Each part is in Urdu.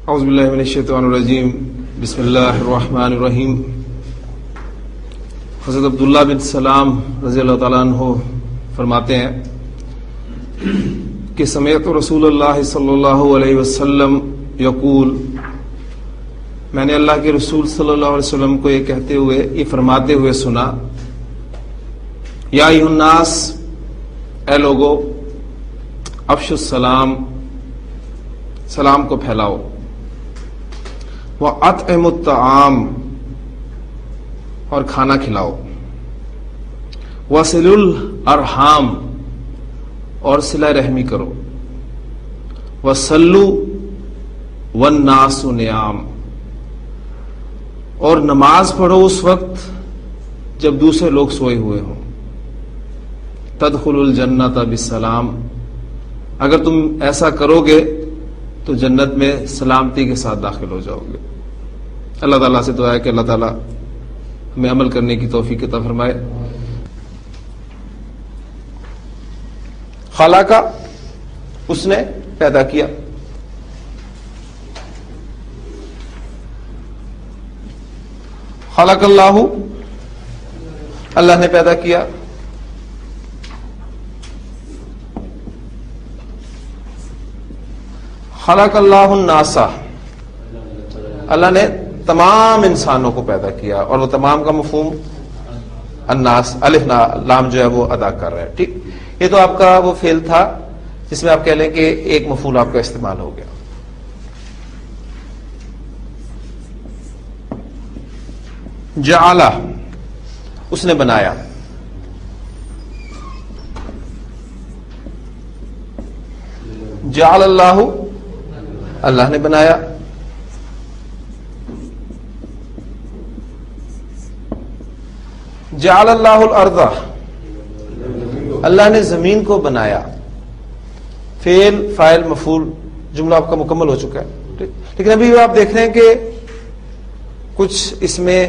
اعوذ باللہ من الشیطان الرجیم بسم اللہ الرحمن الرحیم۔ حضرت عبداللہ بن سلام رضی اللہ تعالیٰ عنہ فرماتے ہیں کہ سمعت رسول اللہ صلی اللہ علیہ وسلم یقول، میں نے اللہ کے رسول صلی اللہ علیہ وسلم کو یہ فرماتے ہوئے سنا، یا ایھا الناس، اے لوگو، افشوا السلام، سلام کو پھیلاؤ، وَأَطْعِمُوا الطَّعَامَ، اور کھانا کھلاؤ، وَصِلُوا الْأَرْحَامَ، اور صلہ رحمی کرو، وَصَلُّوا وَالنَّاسُ نِيَامٌ، اور نماز پڑھو اس وقت جب دوسرے لوگ سوئے ہوئے ہوں، تدخلوا الجنۃ بالسلام، اگر تم ایسا کرو گے تو جنت میں سلامتی کے ساتھ داخل ہو جاؤ گے۔ اللہ تعالیٰ سے دعا ہے کہ اللہ تعالیٰ ہمیں عمل کرنے کی توفیق عطا فرمائے۔ خلق، اس نے پیدا کیا، خلق اللہ، اللہ نے پیدا کیا، خلق اللہ الناس، اللہ نے تمام انسانوں کو پیدا کیا، اور وہ تمام کا مفہوم الناس، الف لام جو ہے وہ ادا کر رہا ہے۔ ٹھیک، یہ تو آپ کا وہ فعل تھا جس میں آپ کہہ لیں کہ ایک مفعول آپ کا استعمال ہو گیا۔ جعل، اس نے بنایا، جعل اللہ، اللہ نے بنایا، جعل اللہ الارض، اللہ نے زمین کو بنایا، فعل فاعل مفعول، جملہ آپ کا مکمل ہو چکا ہے۔ لیکن ابھی آپ دیکھ رہے ہیں کہ کچھ اس میں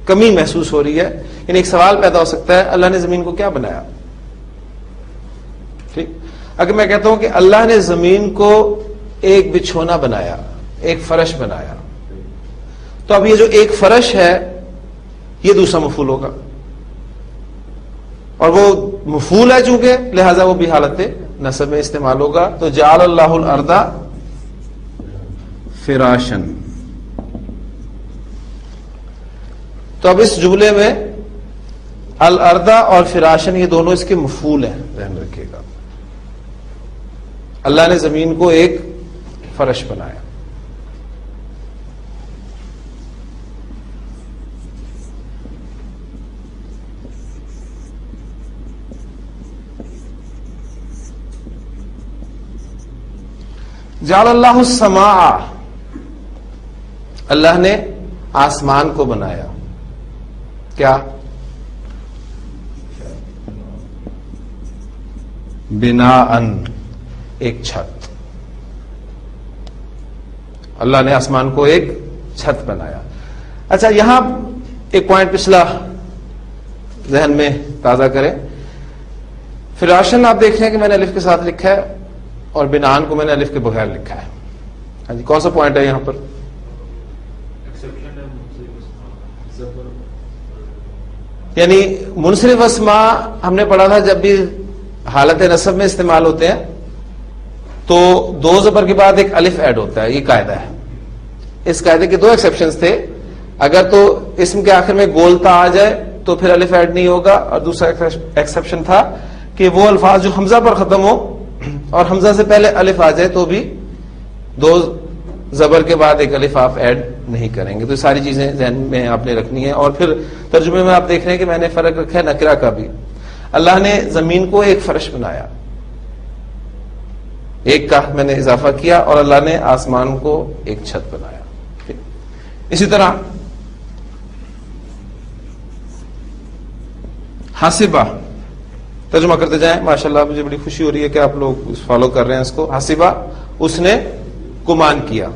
کمی محسوس ہو رہی ہے، یعنی ایک سوال پیدا ہو سکتا ہے، اللہ نے زمین کو کیا بنایا؟ ٹھیک، اگر میں کہتا ہوں کہ اللہ نے زمین کو ایک بچھونا بنایا، ایک فرش بنایا، تو اب یہ جو ایک فرش ہے یہ دوسرا مفعول ہوگا، اور وہ مفعول ہے چونکہ، لہذا وہ بھی حالت نصب میں استعمال ہوگا۔ تو جعل اللہ الارض فراشن، تو اب اس جملے میں الارض اور فراشن یہ دونوں اس کے مفعول ہیں، ذہن رکھیے گا۔ اللہ نے زمین کو ایک فرش بنایا، جعل اللہ السماء، اللہ نے آسمان کو بنایا، کیا؟ بناءً، ایک چھت، اللہ نے آسمان کو ایک چھت بنایا۔ اچھا، یہاں ایک پوائنٹ پچھلا ذہن میں تازہ کریں، فراشن آپ دیکھ رہے ہیں کہ میں نے الف کے ساتھ لکھا ہے، اور بناءً کو میں نے الف کے بغیر لکھا ہے۔ ہاں جی، کون سا پوائنٹ ہے یہاں پر؟ یعنی منصرف اسماء ہم نے پڑھا تھا جب بھی حالت نصب میں استعمال ہوتے ہیں تو دو زبر کے بعد ایک الف ایڈ ہوتا ہے، یہ قاعدہ ہے۔ اس قاعدے کے دو ایکسیپشنز تھے، اگر تو اسم کے آخر میں گولتا آ جائے تو پھر الف ایڈ نہیں ہوگا، اور دوسرا ایکسیپشن تھا کہ وہ الفاظ جو حمزہ پر ختم ہو اور حمزہ سے پہلے الف آ جائے تو بھی دو زبر کے بعد ایک الف آپ ایڈ نہیں کریں گے۔ تو یہ ساری چیزیں ذہن میں آپ نے رکھنی ہے۔ اور پھر ترجمے میں آپ دیکھ رہے ہیں کہ میں نے فرق رکھا ہے نکرہ کا بھی، اللہ نے زمین کو ایک فرش بنایا، ایک کا میں نے اضافہ کیا، اور اللہ نے آسمان کو ایک چھت بنایا۔ اسی طرح حاسبہ، ترجمہ کرتے جائیں، ماشاءاللہ مجھے بڑی خوشی ہو رہی ہے کہ آپ لوگ فالو کر رہے ہیں اس کو۔ حاسبہ، اس نے گمان کیا،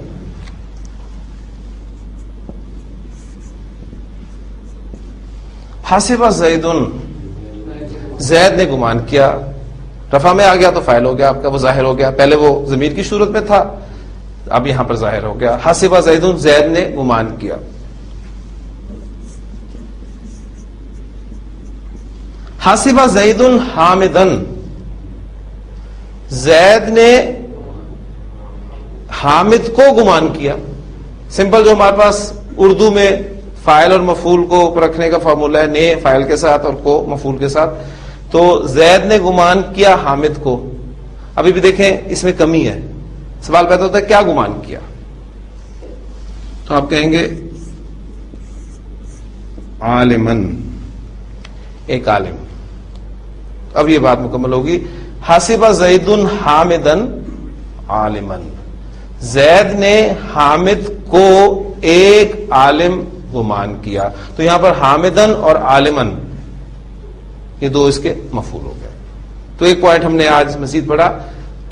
حاسبہ زید، زید نے گمان کیا، رفع میں آ گیا تو فاعل ہو گیا آپ کا، وہ ظاہر ہو گیا، پہلے وہ ضمیر کی صورت میں تھا، اب یہاں پر ظاہر ہو گیا. حسب زید، زید نے گمان کیا. حسب زید حامدن، زید نے حامد کو گمان کیا. سمپل جو ہمارے پاس اردو میں فاعل اور مفعول کو رکھنے کا فارمولہ ہے، نے فاعل کے ساتھ اور کو مفعول کے ساتھ. تو زید نے گمان کیا حامد کو. ابھی بھی دیکھیں اس میں کمی ہے. سوال پیدا ہوتا ہے کیا گمان کیا؟ تو آپ کہیں گے عالمن، ایک عالم. اب یہ بات مکمل ہوگی. حسب زید حامدن عالمن، زید نے حامد کو ایک عالم گمان کیا. تو یہاں پر حامدن اور عالمن یہ دو اس کے مفعول ہو گئے. تو ایک پوائنٹ ہم نے آج مزید پڑھا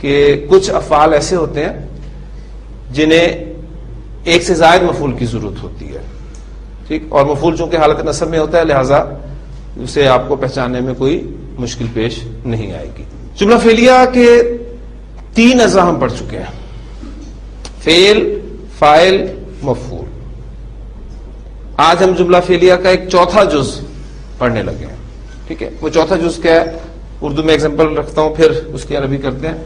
کہ کچھ افعال ایسے ہوتے ہیں جنہیں ایک سے زائد مفعول کی ضرورت ہوتی ہے. ٹھیک، اور مفعول چونکہ حالت نصب میں ہوتا ہے لہذا اسے آپ کو پہچاننے میں کوئی مشکل پیش نہیں آئے گی. جملہ فعلیہ کے 3 اجزاء ہم پڑھ چکے ہیں، فعل، فاعل، مفعول. آج ہم جملہ فعلیہ کا ایک چوتھا جز پڑھنے لگے ہیں. ٹھیک ہے، وہ چوتھا جز کیا ہے؟ اردو میں ایگزامپل رکھتا ہوں پھر اس کی عربی کرتے ہیں.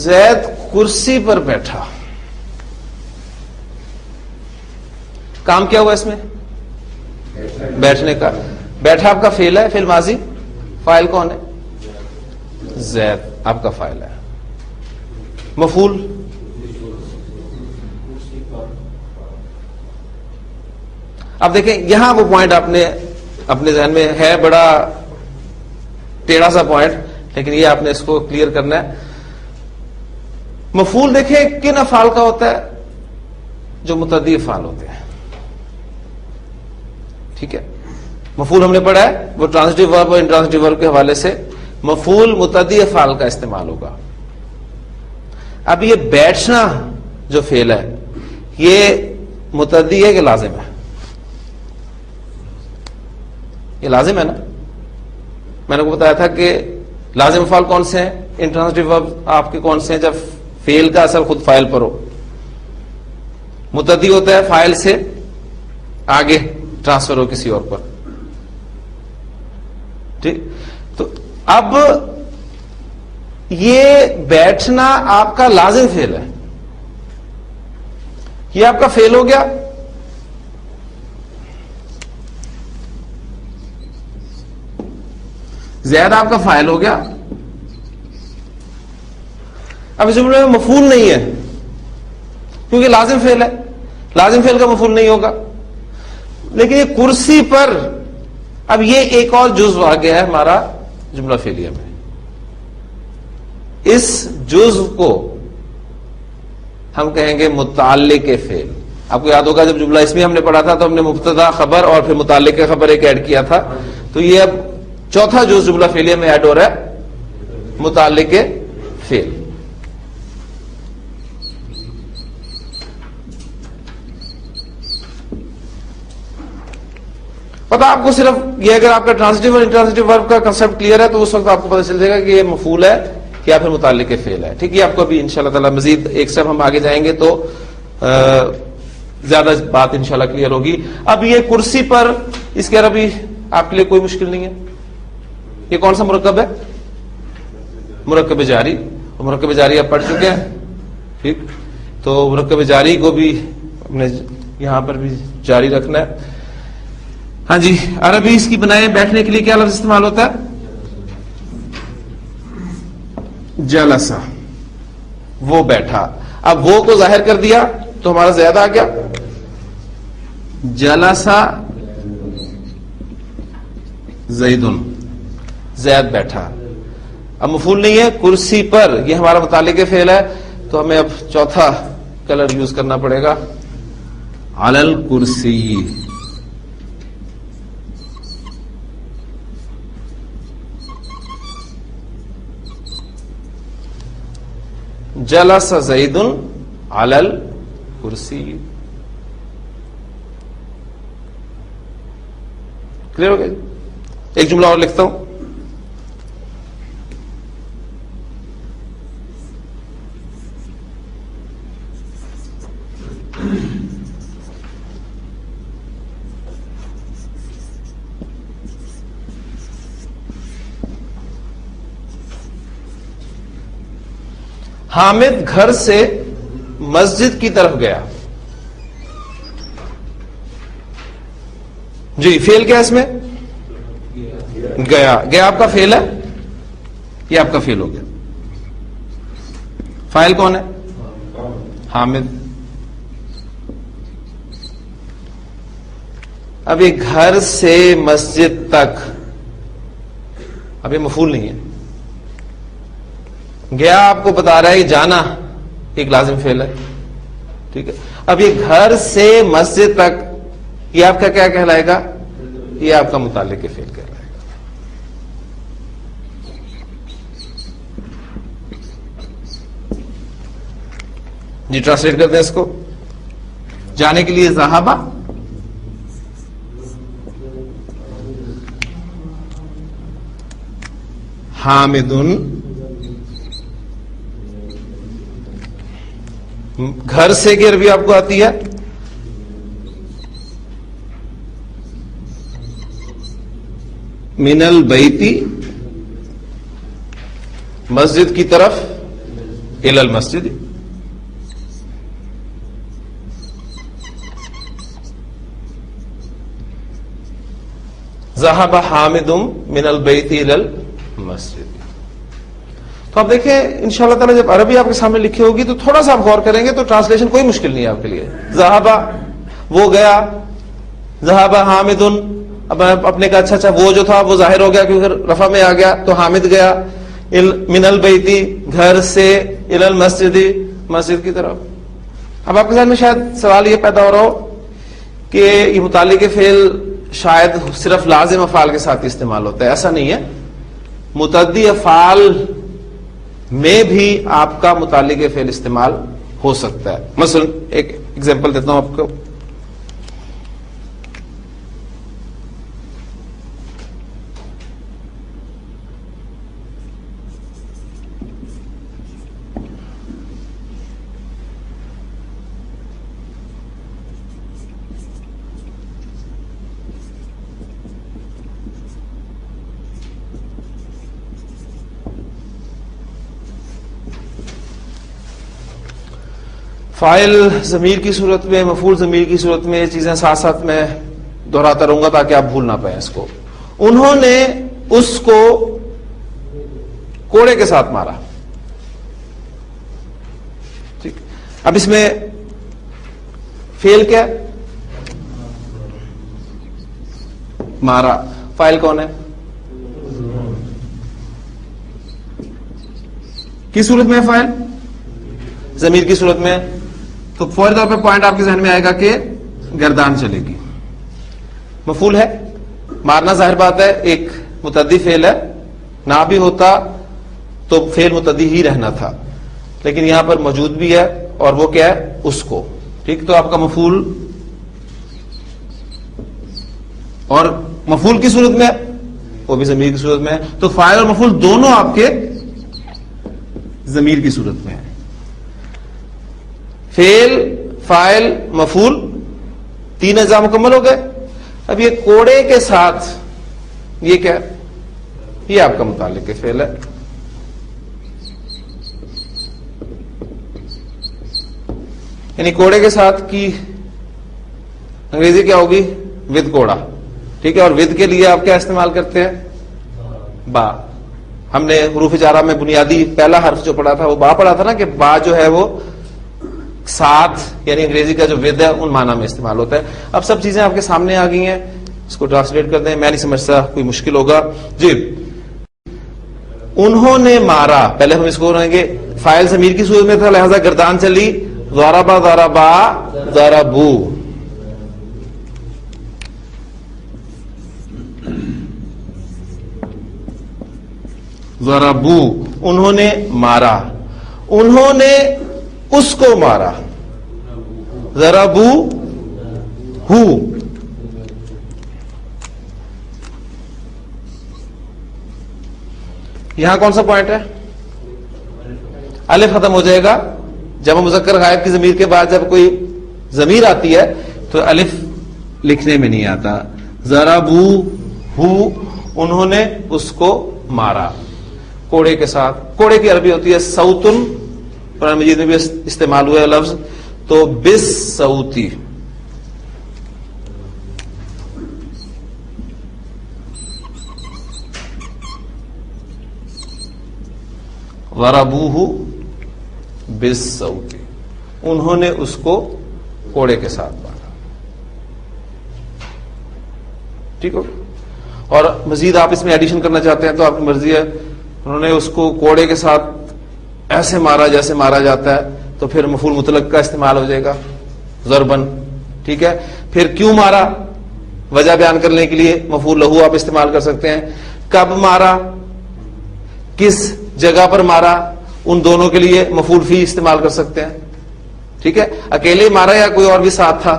زید کرسی پر بیٹھا. کام کیا ہوا اس میں؟ بیٹھنے کا. بیٹھا آپ کا فعل ہے، فعل ماضی. فاعل کون ہے؟ زید آپ کا فاعل ہے. مفعول اب دیکھیں یہاں وہ پوائنٹ آپ نے اپنے ذہن میں ہے، بڑا ٹیڑھا سا پوائنٹ، لیکن یہ آپ نے اس کو کلیئر کرنا ہے. مفعول دیکھیں کن افعال کا ہوتا ہے؟ جو متعدی افعال ہوتے ہیں. ٹھیک ہے، مفعول ہم نے پڑھا ہے وہ ٹرانزٹیو ورب اور انٹرانزٹیو ورب کے حوالے سے مفعول متعدی افعال کا استعمال ہوگا. اب یہ بیٹھنا جو فعل ہے یہ متعدی ہے کہ لازم ہے؟ یہ لازم ہے نا. میں نے کو بتایا تھا کہ لازم افعال کون سے ہیں؟ انٹرانزٹیو ورب آپ کے کون سے ہیں؟ جب فعل کا اثر خود فاعل پر ہو. متعدی ہوتا ہے فاعل سے آگے ٹرانسفر ہو کسی اور پر. ٹھیک، تو اب یہ بیٹھنا آپ کا لازم فعل ہے، یہ آپ کا فعل ہو گیا. زید آپ کا فاعل ہو گیا. اب اس جملے میں مفعول نہیں ہے کیونکہ لازم فعل ہے، لازم فعل کا مفعول نہیں ہوگا. لیکن یہ کرسی پر، اب یہ ایک اور جزو آ گیا ہے ہمارا جملہ فعلیہ میں. اس جزو کو ہم کہیں گے متعلق فعل. آپ کو یاد ہوگا جب جملہ اس میں ہم نے پڑھا تھا تو ہم نے مبتدا خبر اور پھر متعلق خبر ایک ایڈ کیا تھا. تو یہ اب چوتھا جز جملہ فعلیہ میں ایڈ ہو رہا ہے، متعلق فعل. پتا آپ کو صرف یہ، اگر آپ کا ٹرانزٹیو اور انٹرانزٹیو ورب کا کنسپٹ کلیئر ہے تو اس وقت آپ کو پتہ چل جائے گا کہ یہ مفعول ہے یا پھر متعلق فعل ہے. ٹھیک ہے، آپ کو ابھی انشاءاللہ تعالی مزید ایک سٹیپ ہم آگے جائیں گے تو زیادہ بات انشاءاللہ کلیئر ہوگی. اب یہ کرسی پر، اس کے عربی آپ کے لیے کوئی مشکل نہیں ہے. یہ کون سا مرکب ہے؟ مرکب جاری. مرکب جاری آپ پڑھ چکے ہیں. ٹھیک، تو مرکب جاری کو بھی ہم نے یہاں پر بھی جاری رکھنا ہے. ہاں جی، عربی اس کی بنائیں. بیٹھنے کے لیے کیا لفظ استعمال ہوتا ہے؟ جلسہ، وہ بیٹھا. اب وہ کو ظاہر کر دیا تو ہمارا زیادہ آ گیا. جلسہ زیدن، زید بیٹھا. اب مفعول نہیں ہے، کرسی پر، یہ ہمارا متعلق فعل ہے تو ہمیں اب چوتھا کلر یوز کرنا پڑے گا، علی الکرسی. جلس زید علی کرسی. کلیئر ہو گیا؟ ایک جملہ اور لکھتا ہوں. حامد گھر سے مسجد کی طرف گیا. جی فیل کیا ہے اس میں؟ گیا. گیا آپ کا فیل ہے، یہ آپ کا فیل ہو گیا. فائل کون ہے؟ حامد. اب یہ گھر سے مسجد تک، اب یہ مفعول نہیں ہے. گیا آپ کو بتا رہا ہے یہ جانا ایک لازم فعل ہے. ٹھیک ہے. اب یہ گھر سے مسجد تک، یہ آپ کا کیا کہلائے گا؟ یہ آپ کا متعلق فعل کہلائے گا. جی ٹرانسلیٹ کرتے ہیں اس کو. جانے کے لیے ذہابہ، حامدن. گھر سے کی عربی آپ کو آتی ہے؟ من البیتی، مسجد کی طرف، الی المسجد. ذهب حامد من البیت الی المسجد. تو آپ دیکھیں انشاءاللہ تعالی جب عربی آپ کے سامنے لکھی ہوگی تو تھوڑا سا آپ غور کریں گے تو ٹرانسلیشن کوئی مشکل نہیں ہے آپ کے لیے. ذہابہ وہ گیا، ذہابہ حامدن. اب اپنے کا اچھا وہ جو تھا وہ ظاہر ہو گیا کیونکہ رفع میں آ گیا تو حامد گیا. من البیتی، گھر سے، الی المسجد، مسجد کی طرف. اب آپ کے ذہن میں شاید سوال یہ پیدا ہو رہا ہو کہ یہ متعلق فعل شاید صرف لازم افعال کے ساتھ استعمال ہوتا ہے. ایسا نہیں ہے، متعدی افعال میں بھی آپ کا متعلق فعل استعمال ہو سکتا ہے. مثلا ایک ایگزامپل دیتا ہوں آپ کو. فاعل ضمیر کی صورت میں، مفعول ضمیر کی صورت میں، یہ چیزیں ساتھ ساتھ میں دہراتا رہوں گا تاکہ آپ بھول نہ پائیں اس کو. انہوں نے اس کو کوڑے کے ساتھ مارا. ٹھیک. اب اس میں فعل کیا ہے؟ مارا. فاعل کون ہے؟ کس صورت میں ہے فاعل؟ ضمیر کی صورت میں. تو فوری طور پہ پوائنٹ آپ کے ذہن میں آئے گا کہ گردان چلے گی. مفعول ہے، مارنا ظاہر بات ہے ایک متعدی فعل ہے، نہ بھی ہوتا تو فعل متعدی ہی رہنا تھا، لیکن یہاں پر موجود بھی ہے اور وہ کیا ہے؟ اس کو. ٹھیک. تو آپ کا مفعول، اور مفعول کی صورت میں وہ بھی ضمیر کی صورت میں ہے. تو فاعل اور مفعول دونوں آپ کے ضمیر کی صورت میں ہے. فعل، فاعل، مفعول، تین اجزاء مکمل ہو گئے. اب یہ کوڑے کے ساتھ، یہ کیا ہے؟ یہ آپ کا متعلق فعل ہے. یعنی کوڑے کے ساتھ کی انگریزی کیا ہوگی؟ ود کوڑا. ٹھیک ہے. اور ود کے لیے آپ کیا استعمال کرتے ہیں؟ با. ہم نے حروف جارہ میں بنیادی پہلا حرف جو پڑھا تھا وہ با پڑھا تھا نا، کہ با جو ہے وہ ساتھ، یعنی انگریزی کا جو ود ہے ان معنی میں استعمال ہوتا ہے. اب سب چیزیں آپ کے سامنے آ گئی ہیں، اس کو ٹرانسلیٹ کر دیں. میں نہیں سمجھتا کوئی مشکل ہوگا. جی انہوں نے مارا، پہلے ہم اس کو رہیں گے فاعل ضمیر کی صورت میں تھا لہذا گردان چلی. ضربا ضربا ضربو. ضربو انہوں نے مارا. انہوں نے اس کو مارا. ضربو ہو. یہاں کون سا پوائنٹ ہے؟ الف ختم ہو جائے گا. جمع مذکر غائب کی ضمیر کے بعد جب کوئی ضمیر آتی ہے تو الف لکھنے میں نہیں آتا. ضربو ہو, انہوں نے اس کو مارا کوڑے کے ساتھ. کوڑے کی عربی ہوتی ہے صوتن, قرآن مجید میں بھی استعمال ہوا ہے لفظ, تو بس صوتی. ضربوہ بالصوت, انہوں نے اس کو کوڑے کے ساتھ مارا. ٹھیک ہو. اور مزید آپ اس میں ایڈیشن کرنا چاہتے ہیں تو آپ کی مرضی ہے. انہوں نے اس کو کوڑے کے ساتھ ایسے مارا جیسے مارا جاتا ہے, تو پھر مفعول مطلق کا استعمال ہو جائے گا ضربن. ٹھیک ہے. پھر کیوں مارا, وجہ بیان کرنے کے لیے مفعول لہو آپ استعمال کر سکتے ہیں. کب مارا, کس جگہ پر مارا, ان دونوں کے لیے مفعول فی استعمال کر سکتے ہیں. ٹھیک ہے. اکیلے مارا یا کوئی اور بھی ساتھ تھا,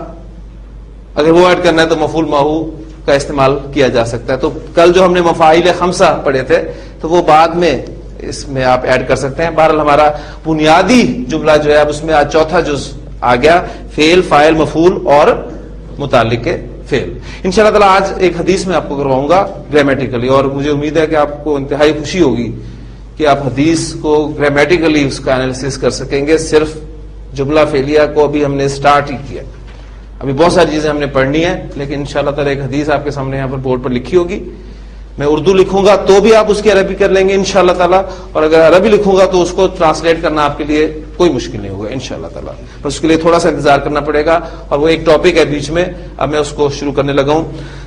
اگر وہ ایڈ کرنا ہے تو مفعول ماہو کا استعمال کیا جا سکتا ہے. تو کل جو ہم نے مفاعیل خمسہ پڑھے تھے تو وہ بعد میں اس میں آپ ایڈ کر سکتے ہیں. بہرحال ہمارا بنیادی جملہ جو ہے اب اس میں آج چوتھا جز آ گیا, فعل, فاعل, مفعول اور متعلق فعل. انشاءاللہ تعالی آج ایک حدیث میں آپ کو کرواؤں گا گرامیٹیکلی, اور مجھے امید ہے کہ آپ کو انتہائی خوشی ہوگی کہ آپ حدیث کو گرامیٹیکلی اس کا انالیسس کر سکیں گے. صرف جملہ فعلیہ کو ابھی ہم نے سٹارٹ ہی کیا, ابھی بہت ساری چیزیں ہم نے پڑھنی ہے, لیکن انشاءاللہ تعالی ایک حدیث آپ کے سامنے یہاں پر بورڈ پر لکھی ہوگی. میں اردو لکھوں گا تو بھی آپ اس کی عربی کر لیں گے انشاءاللہ تعالی, اور اگر عربی لکھوں گا تو اس کو ٹرانسلیٹ کرنا آپ کے لیے کوئی مشکل نہیں ہوگا انشاءاللہ تعالی. بس اس کے لیے تھوڑا سا انتظار کرنا پڑے گا, اور وہ ایک ٹاپک ہے بیچ میں, اب میں اس کو شروع کرنے لگا ہوں.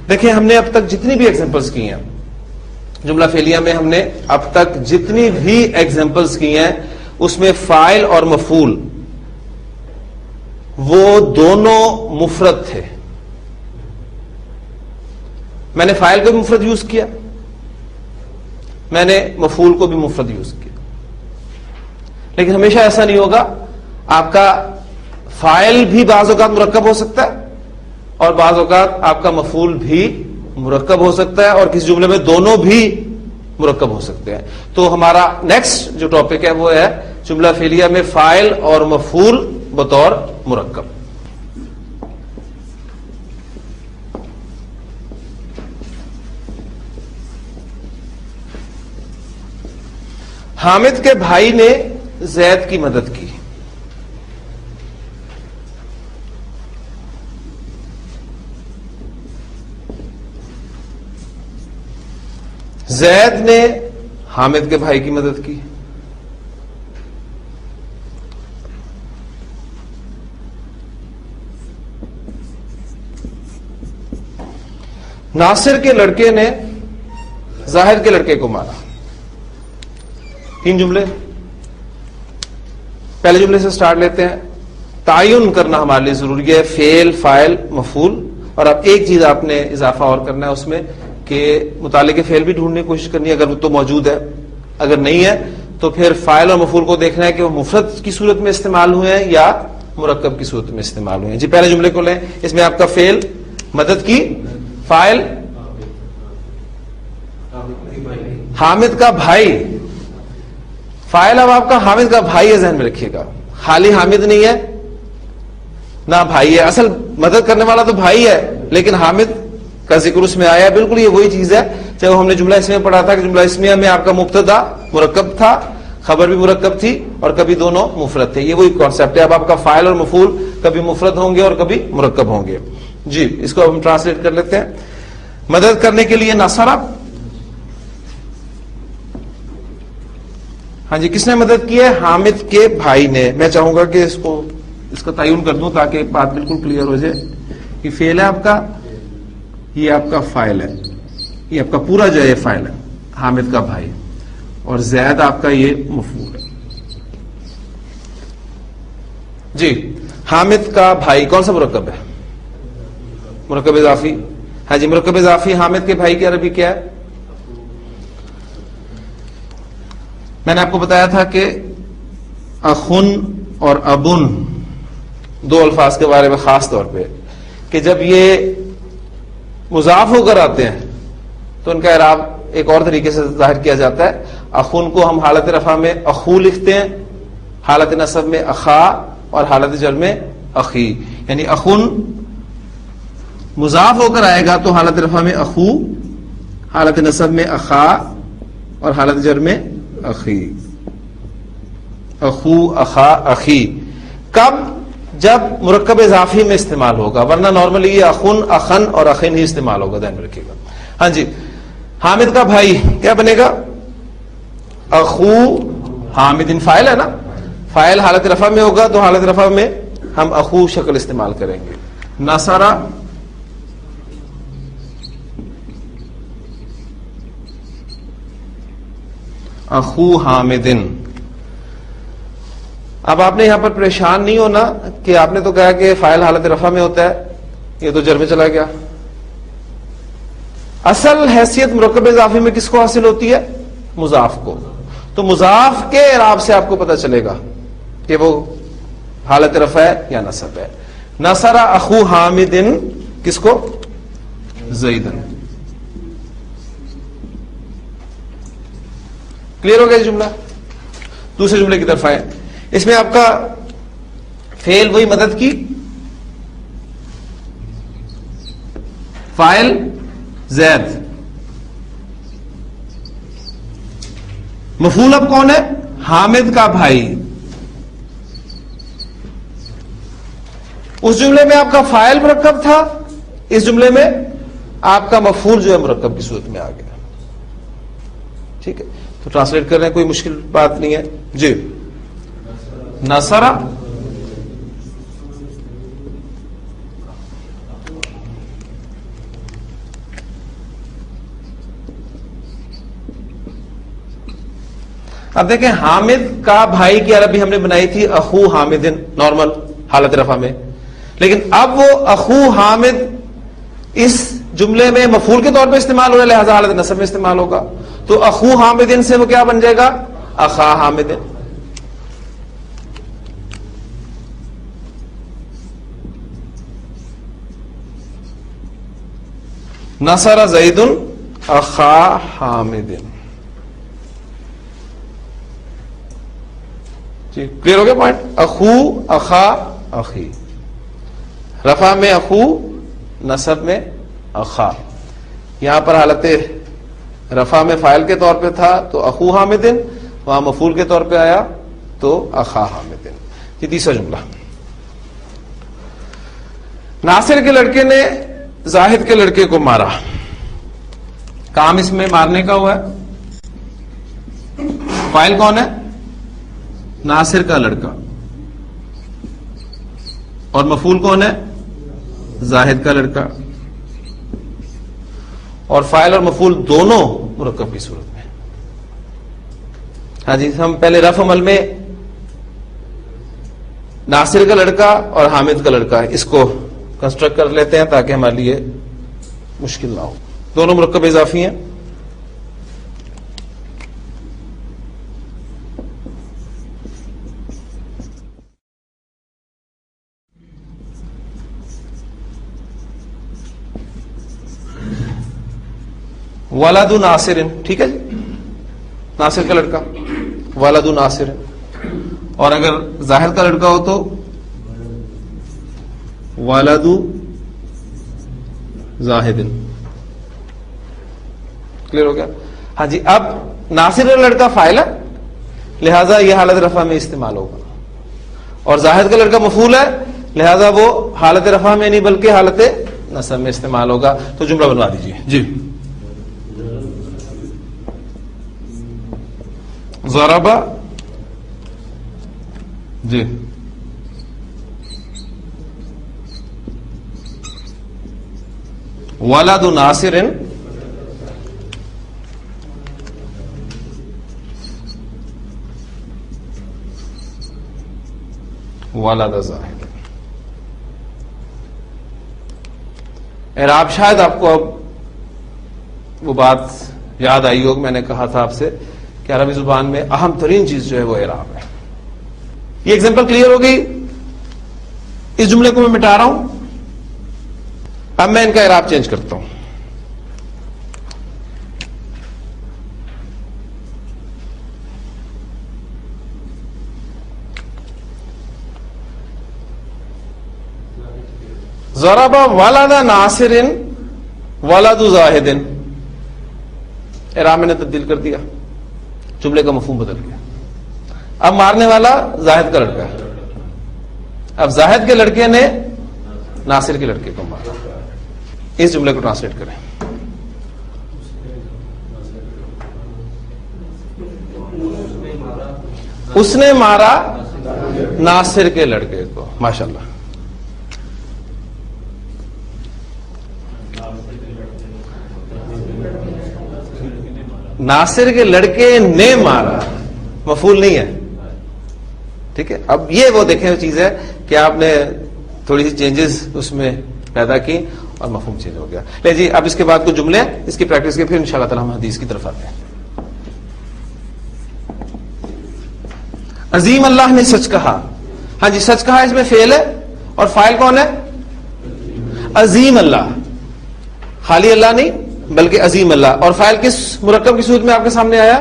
دیکھیں ہم نے اب تک جتنی بھی ایگزامپلس کی ہیں جملہ فعلیہ میں, ہم نے اب تک جتنی بھی ایگزامپلس کی ہیں اس میں فاعل اور مفعول وہ دونوں مفرد تھے. میں نے فاعل کو بھی مفرد یوز کیا, میں نے مفعول کو بھی مفرد یوز کیا, لیکن ہمیشہ ایسا نہیں ہوگا. آپ کا فاعل بھی بعض اوقات مرکب ہو سکتا ہے اور بعض اوقات آپ کا مفعول بھی مرکب ہو سکتا ہے, اور کسی جملے میں دونوں بھی مرکب ہو سکتے ہیں. تو ہمارا نیکسٹ جو ٹاپک ہے وہ ہے جملہ فعلیہ میں فاعل اور مفعول بطور مرکب. حامد کے بھائی نے زید کی مدد کی. زید نے حامد کے بھائی کی مدد کی. ناصر کے لڑکے نے ظاہر کے لڑکے کو مارا. 3 جملے. پہلے جملے سے سٹارٹ لیتے ہیں. تعین کرنا ہمارے لیے ضروری ہے, فعل, فاعل, مفعول. اور اب ایک چیز آپ نے اضافہ اور کرنا ہے اس میں کہ متعلق فعل بھی ڈھونڈنے کی کوشش کرنی ہے اگر وہ تو موجود ہے. اگر نہیں ہے تو پھر فاعل اور مفعول کو دیکھنا ہے کہ وہ مفرد کی صورت میں استعمال ہوئے ہیں یا مرکب کی صورت میں استعمال ہوئے ہیں. جی پہلے جملے کو لیں. اس میں آپ کا فعل مدد کی, فاعل حامد کا بھائی, فاعل اب آپ کا حامد کا بھائی ہے, ذہن میں رکھیے گا. خالی حامد نہیں ہے نہ بھائی ہے, اصل مدد کرنے والا تو بھائی ہے لیکن حامد کا ذکر اس میں آیا. بالکل یہ وہی چیز ہے چاہے ہم نے جملہ اسمیہ پڑھا تھا کہ جملہ اسمیہ میں آپ کا مبتدا مرکب تھا, خبر بھی مرکب تھی, اور کبھی دونوں مفرد تھے. یہ وہی کانسیپٹ ہے. اب آپ کا فاعل اور مفعول کبھی مفرد ہوں گے اور کبھی مرکب ہوں گے. جی اس کو ہم ٹرانسلیٹ کر لیتے ہیں. مدد کرنے کے لیے نصرہ, ہاں جی کس نے مدد کی ہے؟ حامد کے بھائی نے. میں چاہوں گا کہ اس کا تعین کر دوں تاکہ بات بالکل کلیئر ہو جائے. یہ فعل ہے آپ کا, یہ آپ کا فاعل ہے, یہ آپ کا پورا جو ہے فاعل ہے حامد کا بھائی, اور زید آپ کا یہ مفعول ہے. جی حامد کا بھائی کون سا مرکب ہے؟ مرکب اضافی. ہاں جی مرکب اضافی حامد کے بھائی کی عربی کیا ہے؟ میں نے آپ کو بتایا تھا کہ اخن اور ابن دو الفاظ کے بارے میں خاص طور پہ کہ جب یہ مضاف ہو کر آتے ہیں تو ان کا اعراب ایک اور طریقے سے ظاہر کیا جاتا ہے. اخون کو ہم حالت رفع میں اخو لکھتے ہیں, حالت نصب میں اخا, اور حالت جر میں اخی. یعنی اخون مضاف ہو کر آئے گا تو حالت رفع میں اخو, حالت نصب میں اخا, اور حالت جر میں اخی. اخو, اخا, اخی. کب؟ جب مرکب اضافی میں استعمال ہوگا, ورنہ نارملی یہ اخن, اخن اور اخن ہی استعمال ہوگا, ذہن میں رکھیے گا. ہاں جی, حامد کا بھائی کیا بنے گا؟ اخو حامد. فائل ہے نا, فائل حالت رفع میں ہوگا تو حالت رفع میں ہم اخو شکل استعمال کریں گے. نصرہ اخو حامدن. اب آپ نے یہاں پر پریشان نہیں ہونا کہ آپ نے تو کہا کہ فاعل حالت رفع میں ہوتا ہے, یہ تو جر میں چلا گیا. اصل حیثیت مرکب اضافی میں کس کو حاصل ہوتی ہے؟ مضاف کو. تو مضاف کے اعراب سے آپ کو پتہ چلے گا کہ وہ حالت رفع ہے یا نصب ہے. نصر اخو حامدن کس کو؟ زیدن. کلیئر ہو گیا جملہ؟ دوسرے جملے کی طرف آئے. اس میں آپ کا فعل وہی مدد کی, فاعل زید, مفعول اب کون ہے؟ حامد کا بھائی. اس جملے میں آپ کا فاعل مرکب تھا, اس جملے میں آپ کا مفعول جو ہے مرکب کی صورت میں آ گیا. ٹھیک ہے, تو ٹرانسلیٹ کر رہے ہیں, کوئی مشکل بات نہیں ہے. جی, نصرہ اب دیکھیں, حامد کا بھائی کی عربی ہم نے بنائی تھی اخو حامدن, نارمل حالت رفع میں. لیکن اب وہ اخو حامد اس جملے میں مفعول کے طور پہ استعمال ہو رہا ہے, لہذا حالت نصب میں استعمال ہوگا. تو اخو حامدن سے وہ کیا بن جائے گا؟ اخا حامدن. نصر زید اخا حامد. جی, کلیئر ہو گیا پوائنٹ؟ اخو, اخا, اخی. رفع میں اخو, نصب میں اخا. یہاں پر حالت رفع میں فاعل کے طور پہ تھا تو اخو حامدن, وہاں مفعول کے طور پہ آیا تو اخا حامدن. یہ تیسرا جملہ. ناصر کے لڑکے نے زاہد کے لڑکے کو مارا. کام اس میں مارنے کا ہوا ہے. فاعل کون ہے؟ ناصر کا لڑکا. اور مفعول کون ہے؟ زاہد کا لڑکا. اور فاعل اور مفعول دونوں مرکب کی صورت میں. ہاں جی, ہم پہلے رفع عمل میں ناصر کا لڑکا اور حامد کا لڑکا اس کو کنسٹرکٹ کر لیتے ہیں تاکہ ہمارے لیے مشکل نہ ہو. دونوں مرکب اضافی ہیں. ولد ناصر, ٹھیک ہے جی, ناصر کا لڑکا ولد ناصر. اور اگر زاہد کا لڑکا ہو تو ولد زاہد. کلیئر ہو گیا؟ ہاں جی. اب ناصر کا لڑکا فاعل ہے, لہذا یہ حالت رفع میں استعمال ہوگا, اور زاہد کا لڑکا مفعول ہے, لہذا وہ حالت رفع میں نہیں بلکہ حالت نصب میں استعمال ہوگا. تو جملہ بنوا دیجیے. جی, ضربہ, جی, ولد ناصر ولد زاہد. اعراب شاید آپ کو اب وہ بات یاد آئی ہوگی, میں نے کہا تھا آپ سے کہ عربی زبان میں اہم ترین چیز جو ہے وہ اعراب ہے. یہ ایگزامپل کلیئر ہو گئی. اس جملے کو میں مٹا رہا ہوں. اب میں ان کا اعراب چینج کرتا ہوں. ضرب ولد ناصر ولد زاہد. اعراب میں نے تبدیل کر دیا, جملے کا مفہوم بدل گیا. اب مارنے والا زاہد کا لڑکا ہے. اب زاہد کے لڑکے نے ناصر کے لڑکے کو مارا. اس جملے کو ٹرانسلیٹ کریں. اس نے مارا ناصر کے لڑکے کو. ماشاءاللہ. ناصر کے لڑکے نے مارا, مفعول نہیں ہے. ٹھیک ہے. اب یہ وہ دیکھیں چیز ہے کہ آپ نے تھوڑی سی چینجز اس میں پیدا کی اور مفہوم چینج ہو گیا. لے جی, اب اس کے بعد کچھ جملے اس کی پریکٹس کے, پھر انشاءاللہ تعالی ہم حدیث کی طرف آتے ہیں. عظیم اللہ نے سچ کہا. ہاں جی, سچ کہا اس میں فعل ہے اور فاعل کون ہے؟ عظیم اللہ. خالی اللہ نہیں بلکہ عظیم اللہ. اور فاعل کس مرکب کی صورت میں آپ کے سامنے آیا؟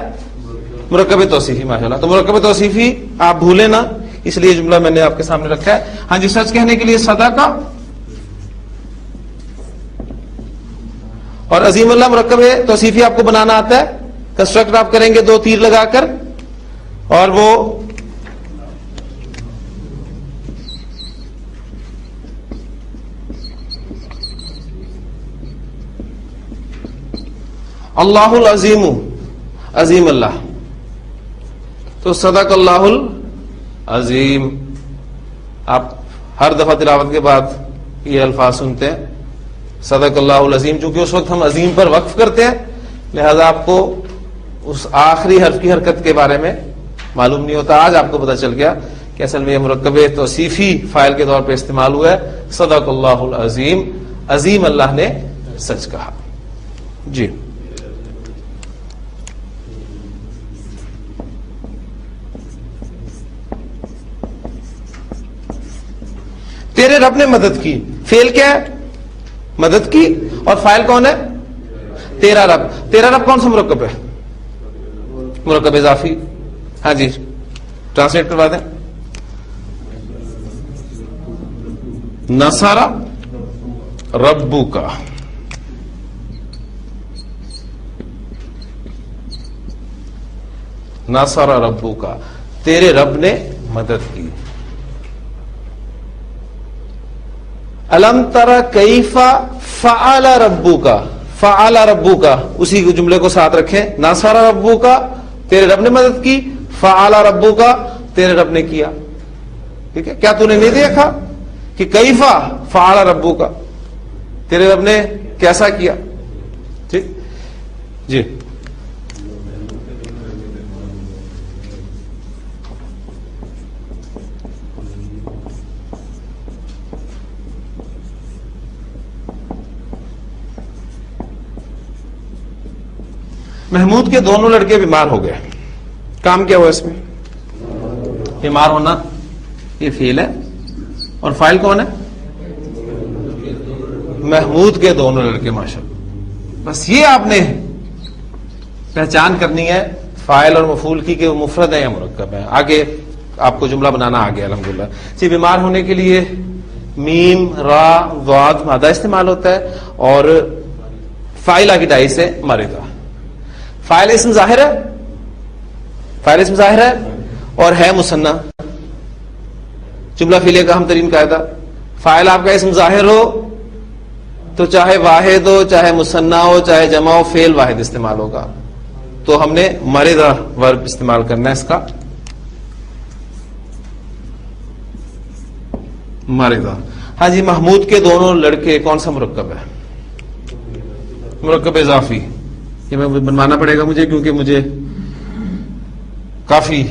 مرکب توصیفی. ماشاءاللہ. تو مرکب توصیفی آپ بھولیں نا, اس لیے جملہ میں نے آپ کے سامنے رکھا ہے. ہاں جی, سچ کہنے کے لیے صدقہ اور عظیم اللہ مرکب توصیفی آپ کو بنانا آتا ہے. کنسٹرکٹ آپ کریں گے 2 تیر لگا کر, اور وہ اللہ العظیم, عظیم اللہ. تو صدق اللہ العظیم. آپ ہر دفعہ تلاوت کے بعد یہ الفاظ سنتے ہیں, صدق اللہ العظیم. چونکہ اس وقت ہم عظیم پر وقف کرتے ہیں, لہذا آپ کو اس آخری حرف کی حرکت کے بارے میں معلوم نہیں ہوتا. آج آپ کو پتہ چل گیا کہ اصل میں یہ مرکب توصیفی فاعل کے طور پہ استعمال ہوا ہے. صدق اللہ العظیم, عظیم اللہ نے سچ کہا. جی, تیرے رب نے مدد کی. فعل کیا ہے؟ مدد کی. اور فاعل کون ہے؟ تیرا رب. تیرا رب کون سا مرکب ہے؟ مرکب اضافی. ہاں جی, ٹرانسلیٹ کروا دیں. نصر ربو کا. نصر ربو کا, تیرے رب نے مدد کی. الم تر کیف فعل ربک. فعل ربک, اسی جملے کو ساتھ رکھیں. نصر ربک, تیرے رب نے مدد کی. فعل ربک, تیرے رب نے کیا. ٹھیک ہے. کیا تو نے نہیں دیکھا کہ کیف فعل ربک, تیرے رب نے کیسا کیا. ٹھیک جی. محمود کے دونوں لڑکے بیمار ہو گئے. کام کیا ہوا اس میں؟ بیمار ہونا یہ فعل ہے, اور فاعل کون ہے؟ محمود کے دونوں لڑکے. ماشاءاللہ. بس یہ آپ نے پہچان کرنی ہے فاعل اور مفعول کی کہ وہ مفرد ہے یا مرکب ہے. آگے آپ کو جملہ بنانا آ گیا الحمدللہ. جی, بیمار ہونے کے لیے میم, را, ضاد مادہ استعمال ہوتا ہے, اور فاعل آگے ڈائی سے مردا. فاعل اسم ظاہر ہے, فاعل اسم ظاہر ہے اور ہے مثنی. جملہ فعلیہ کا اہم ترین قاعدہ, فاعل آپ کا اسم ظاہر ہو تو چاہے واحد ہو, چاہے مثنی ہو, چاہے جمع ہو, فعل واحد استعمال ہوگا. تو ہم نے مردا ورب استعمال کرنا ہے اس کا. مردا. ہاں جی, محمود کے دونوں لڑکے کون سا مرکب ہے؟ مرکب اضافی. یہ میں بنوانا پڑے گا مجھے, کیونکہ مجھے کافی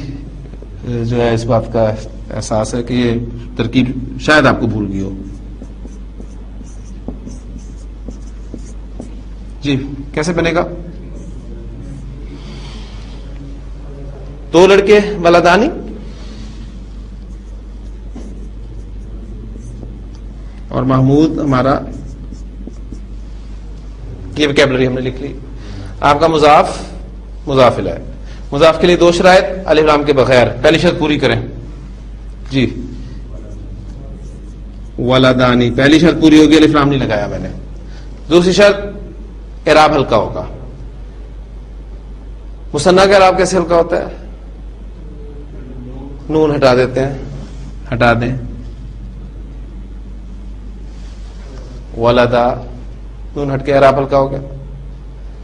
جو ہے اس بات کا احساس ہے کہ یہ ترکیب شاید آپ کو بھول گئی ہو. جی, کیسے بنے گا؟ 2 لڑکے ولدانی. اور محمود ہمارا یہ ویکیبلری ہم نے لکھ لی. آپ کا مضاف مضاف الیہ. مضاف کے لیے 2 شرائط الف لام کے بغیر. پہلی شرط پوری کریں جی. ولدانی پہلی شرط پوری ہوگی, الف لام نہیں لگایا میں نے. دوسری شرط اعراب ہلکا ہوگا. مثنیٰ کا اعراب کیسے ہلکا ہوتا ہے؟ نون ہٹا دیتے ہیں, ہٹا دیں. ولدا نون ہٹ کے اعراب ہلکا ہو گیا.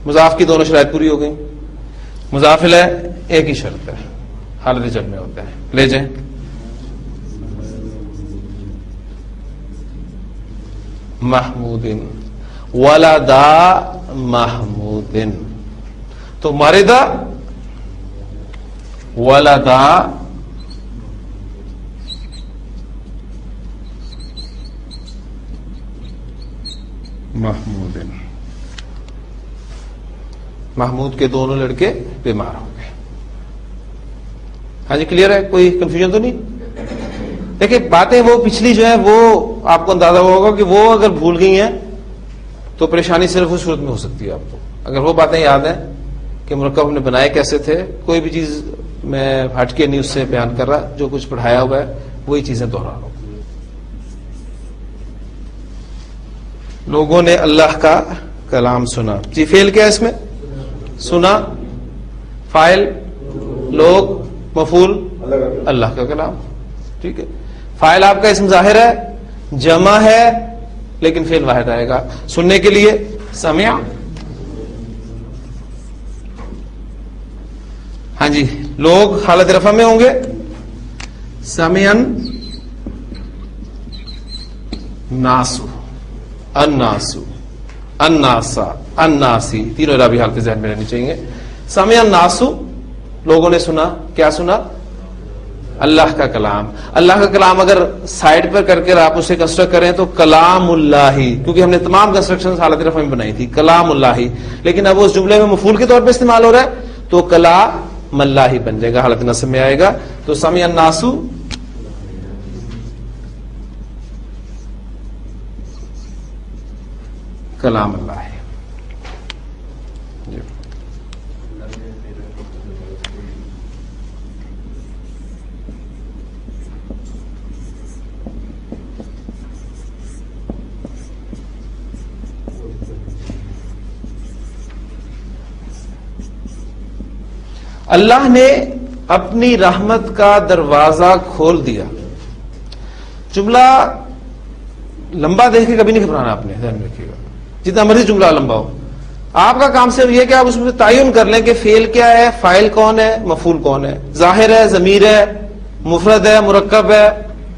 مضاف کی دونوں شرائط پوری ہو گئی. مضاف الیہ ایک ہی شرط ہے, حالت جمع میں ہوتا ہے. لے جائیں. محمود ولدا محمود. تو مردا ولدا محمود. محمود کے دونوں لڑکے بیمار ہو گئے. ہاں جی کلیئر ہے, کوئی کنفیوژن تو نہیں؟ دیکھیں باتیں وہ پچھلی جو ہے وہ آپ کو اندازہ ہوگا کہ وہ اگر بھول گئی ہیں تو پریشانی صرف اس صورت میں ہو سکتی ہے آپ کو. اگر وہ باتیں یاد ہیں کہ مرکب ہم نے بنائے کیسے تھے, کوئی بھی چیز میں ہٹ کے نہیں اس سے بیان کر رہا, جو کچھ پڑھایا ہوا ہے وہی چیزیں دوہرا رہا ہوں. لوگوں نے اللہ کا کلام سنا. جی فعل کیا ہے اس میں؟ سنا. فاعل لوگ, مفعول اللہ کا کلام. ٹھیک ہے. فاعل آپ کا اسم ظاہر ہے, جمع ہے, لیکن فعل واحد آئے گا. سننے کے لیے سمع. ہاں جی لوگ حالت رفع میں ہوں گے. سمعن ناسو, الناسو, الناسا, الناسی, تینوں اعرابی حالتیں ذہن میں رہنی چاہیے. سمع الناسو لوگوں نے سنا. کیا سنا؟ اللہ کا کلام. اللہ کا کلام اگر سائڈ پر کر کے آپ اسے کنسٹرکٹ کریں تو کلام اللہ, کیونکہ ہم نے تمام کنسٹرکشن حالت رفع میں بنائی تھی. کلام اللہ, لیکن اب اس جملے میں مفعول کے طور پہ استعمال ہو رہا ہے تو کلام اللہ بن جائے گا, حالت نصب میں آئے گا. تو سمع الناسو کلام اللہ ہے. اللہ نے اپنی رحمت کا دروازہ کھول دیا. جملہ لمبا دیکھ کے کبھی نہیں گھبرانا, آپ نے ذہن میں رکھیے گا, جتنا مرضی جملہ لمبا ہو. آپ کا کام صرف یہ کہ آپ اس میں تعین کر لیں کہ فعل کیا ہے, فاعل کون ہے, مفعول کون ہے, ظاہر ہے, ضمیر ہے, مفرد ہے, مرکب ہے,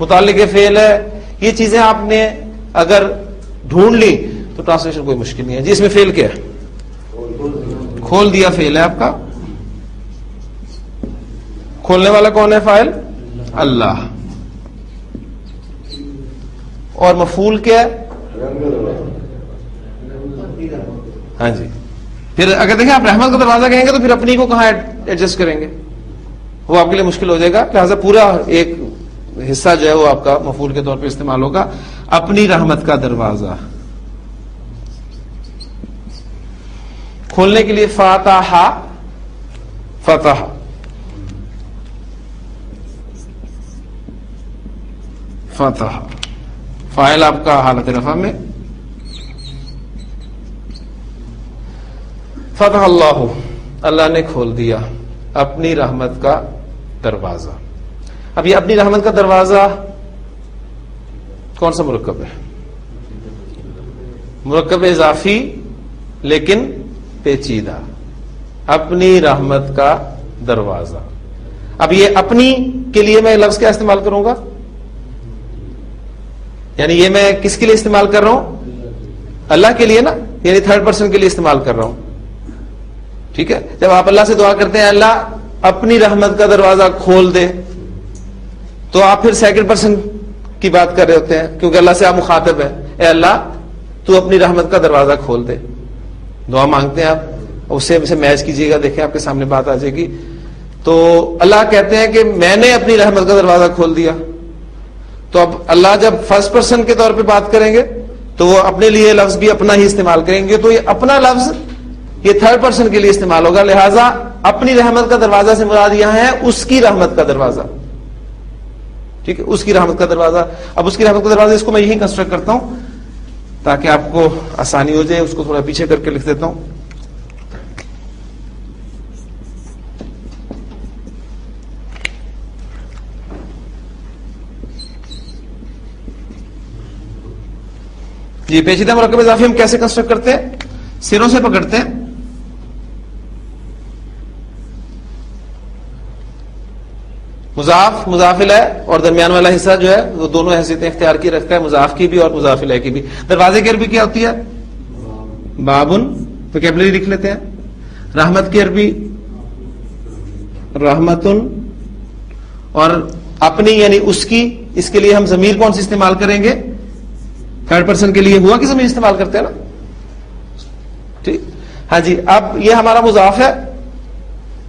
متعلق فعل ہے. یہ چیزیں آپ نے اگر ڈھونڈ لی تو ٹرانسلیشن کوئی مشکل نہیں ہے. جی اس میں فعل کیا ہے؟ کھول دیا فعل ہے آپ کا. کھولنے والا کون ہے؟ فاعل اللہ. اور مفعول کیا ہے؟ ہاں جی. پھر اگر دیکھیں آپ رحمت کا دروازہ کہیں گے تو پھر اپنی کو کہاں ایڈجسٹ کریں گے, وہ آپ کے لیے مشکل ہو جائے گا. لہٰذا پورا ایک حصہ جو ہے وہ آپ کا مفعول کے طور پہ استعمال ہوگا. اپنی رحمت کا دروازہ کھولنے کے لیے فاتح, فتح. فتح فاعل آپ کا حالت رفع میں. فتح اللہ, اللہ نے کھول دیا اپنی رحمت کا دروازہ. اب یہ اپنی رحمت کا دروازہ کون سا مرکب ہے؟ مرکب اضافی لیکن پیچیدہ. اپنی رحمت کا دروازہ. اب یہ اپنی کے لیے میں لفظ کیا استعمال کروں گا؟ یعنی یہ میں کس کے لیے استعمال کر رہا ہوں؟ اللہ کے لیے نا, یعنی تھرڈ پرسن کے لیے استعمال کر رہا ہوں. ٹھیک ہے. جب آپ اللہ سے دعا کرتے ہیں اللہ اپنی رحمت کا دروازہ کھول دے, تو آپ پھر سیکنڈ پرسن کی بات کر رہے ہوتے ہیں, کیونکہ اللہ سے آپ مخاطب ہے. اے اللہ تو اپنی رحمت کا دروازہ کھول دے. دعا مانگتے ہیں آپ, اس سے میچ کیجیے گا, دیکھیں آپ کے سامنے بات آ جائے گی. تو اللہ کہتے ہیں کہ میں نے اپنی رحمت کا دروازہ کھول دیا. تو اب اللہ جب فرسٹ پرسن کے طور پہ بات کریں گے تو وہ اپنے لیے لفظ بھی اپنا ہی استعمال کریں گے, تو یہ اپنا لفظ یہ تھرڈ پرسن کے لیے استعمال ہوگا, لہذا اپنی رحمت کا دروازہ سے مراد یہاں ہے اس کی رحمت کا دروازہ. ٹھیک ہے, اس کی رحمت کا دروازہ. اب اس کی رحمت کا دروازہ اس کو میں یہی کنسٹرکٹ کرتا ہوں تاکہ آپ کو آسانی ہو جائے. اس کو تھوڑا پیچھے کر کے لکھ دیتا ہوں. جی, پیچیدہ مرکب اضافی ہم کیسے کنسٹرکٹ کرتے ہیں؟ سروں سے پکڑتے ہیں, مضاف مضاف الیہ اور درمیان والا حصہ جو ہے وہ دونوں حیثیتیں اختیار کی رکھتا ہے, مضاف کی بھی اور مضاف الیہ کی بھی. دروازے کی عربی کیا ہوتی ہے؟ بابن. وکیبلری لکھ لیتے ہیں. رحمت کی عربی رحمتن, اور اپنی یعنی اس کی, اس کے لیے ہم ضمیر کون سی استعمال کریں گے؟ تھرڈ پرسن کے لیے ہوا کی ضمیر استعمال کرتے ہیں نا. ٹھیک, ہاں جی. اب یہ ہمارا مضاف ہے,